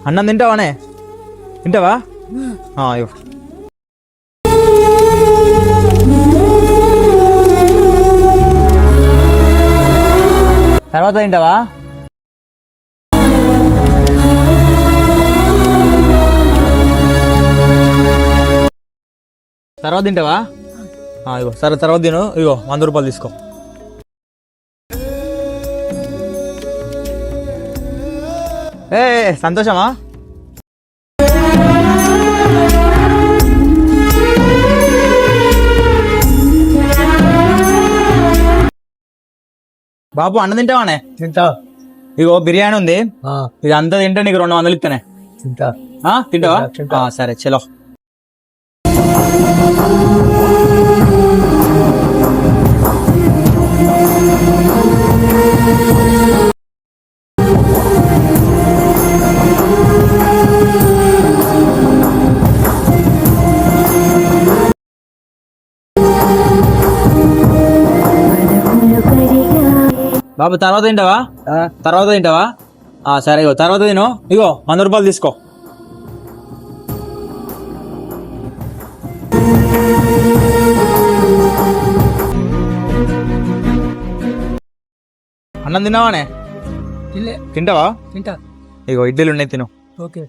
అన్నం తింటావానే? తింటావా? అయ్యో తర్వాత తింటావా? తర్వాత తింటావా? ఇగో సరే తర్వాత తిను. ఇగో 100 రూపాయలు తీసుకో. సంతోషమా? బాబు అన్నం తింటావానే? తింటా. ఇగో బిర్యానీ ఉంది, ఇది అంతా తింటే నీకు 200 ఇస్తానే. తింటా. తింటావా? సరే చలో. బాబు తర్వాత తింటావా? సరే ఇగో తర్వాత తిను. ఇగో 100 రూపాయలు తీసుకో. అన్నం తిన్నావానే? తింటావా? తింటా. ఇగో ఇడ్లీలు ఉన్నాయి, తిను. ఓకే.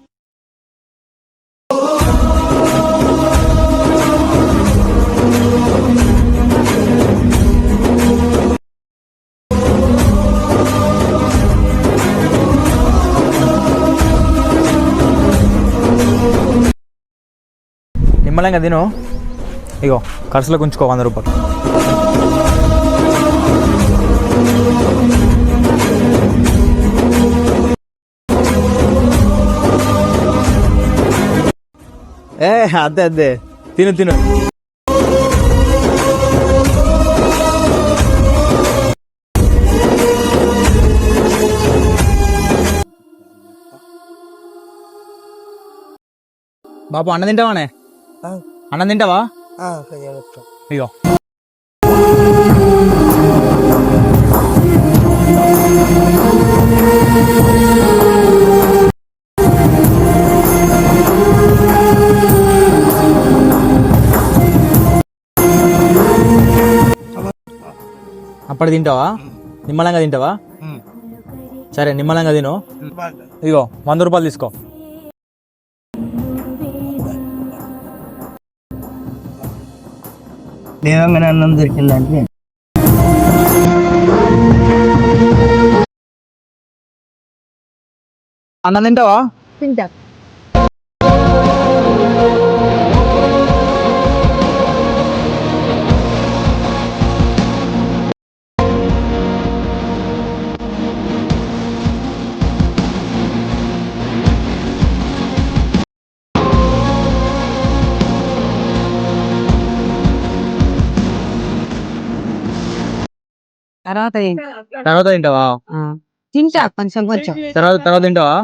నిమ్మలంగా తిను. ఇగో ఖర్చులో ఉంచుకో 100 రూపాయలు. అదే తిను తిను. బాబు అన్నం తింటావానే? అన్నం తింటావా? ఇగో అప్పటి తింటావా? నిమ్మలంగా తింటావా? సరే నిమ్మలంగా తిను. ఇగో 100 రూపాయలు తీసుకో. దేవంగా అన్నం దొరికిందంటే అన్నం తింటావా? తింటా. తర్వాత తింటావా? తింటా కొంచెం కొంచెం. తర్వాత తింటావా?